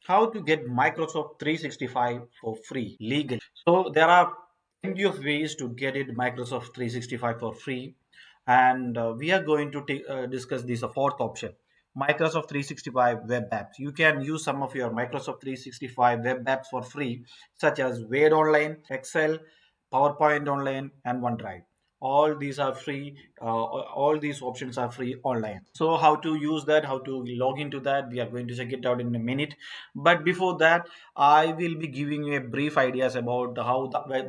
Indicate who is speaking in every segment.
Speaker 1: how to get Microsoft 365 for free legally. So there are plenty of ways to get it Microsoft 365 for free, and we are going to discuss this a fourth option. Microsoft 365 web apps. You can use some of your Microsoft 365 web apps for free, such as Word Online, Excel, PowerPoint Online, and OneDrive. All these are free. All these options are free online. So how to use that, how to log into that, we are going to check it out in a minute. But before that, I will be giving you a brief ideas about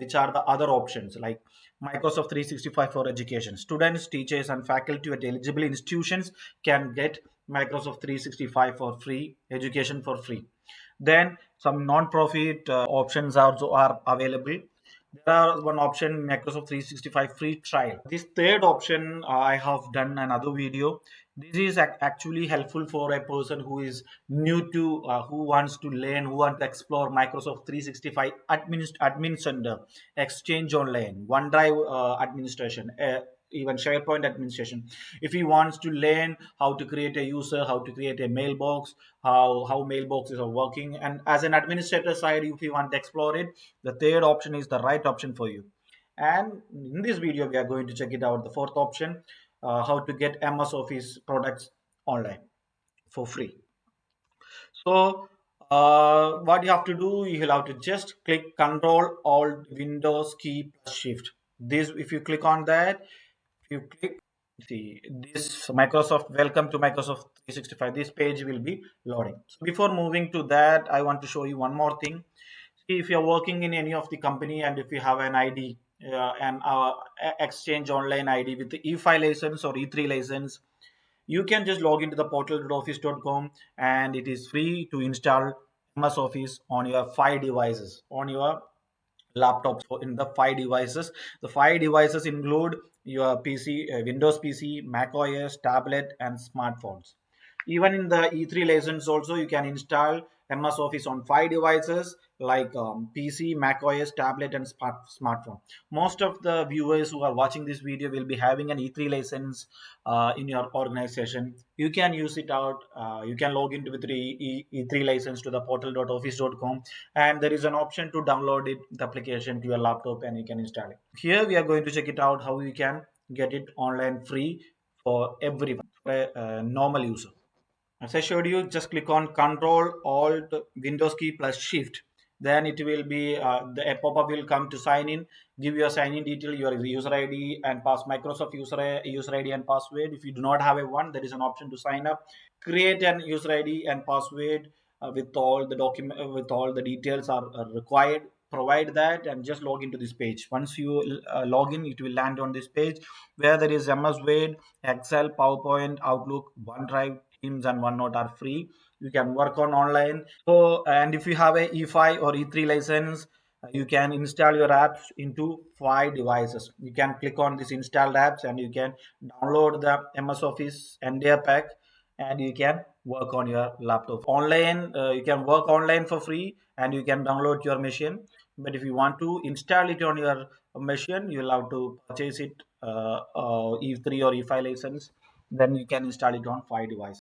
Speaker 1: which are the other options, like Microsoft 365 for education. Students, teachers, and faculty at eligible institutions can get Microsoft 365 for free, education for free. Then some non-profit options also are available. There are one option, Microsoft 365 free trial. This third option, I have done another video. This is actually helpful for a person who is new to, who wants to learn, who wants to explore Microsoft 365 admin center, Exchange Online, OneDrive administration, even SharePoint administration. If he wants to learn how to create a user, how to create a mailbox, how mailboxes are working, and as an administrator side, if you want to explore it, the third option is the right option for you. And in this video, we are going to check it out. The fourth option, how to get MS Office products online for free. So what you have to do, you will have to just click Control Alt Windows key plus Shift. This, if you click on that, if you click, see this Microsoft, welcome to Microsoft 365. This page will be loading. So before moving to that, I want to show you one more thing. See, if you're working in any of the company and if you have an ID, an Exchange Online ID with the E5 license or E3 license, you can just log into the portal.office.com and it is free to install MS Office on your 5 devices, on your laptops. So in the 5 devices, the 5 devices include your PC, Windows PC, Mac OS, tablet, and smartphones. Even in the E3 license also, you can install MS Office on 5 devices like PC, Mac OS, tablet, and smartphone. Most of the viewers who are watching this video will be having an E3 license in your organization. You can use it out. You can log into with the E3 license to the portal.office.com, and there is an option to download it, the application, to your laptop, and you can install it. Here we are going to check it out how you can get it online free for everyone, for a normal user. As I showed you, just click on Control Alt Windows key plus Shift. Then it will be a pop-up will come to sign in. Give your sign-in detail, your user ID and Microsoft user ID and password. If you do not have a one, there is an option to sign up. Create an user ID and password with all the with all the details are required. Provide that and just log into this page. Once you log in, it will land on this page where there is MS Word, Excel, PowerPoint, Outlook, OneDrive, Teams, and OneNote are free. You can work on online. So, and if you have a E5 or E3 license, you can install your apps into 5 devices. You can click on this installed apps and you can download the MS Office NDA pack and you can work on your laptop online. You can work online for free and you can download your machine. But if you want to install it on your machine, you'll have to purchase it E3 or E5 license. Then you can install it on 5 devices.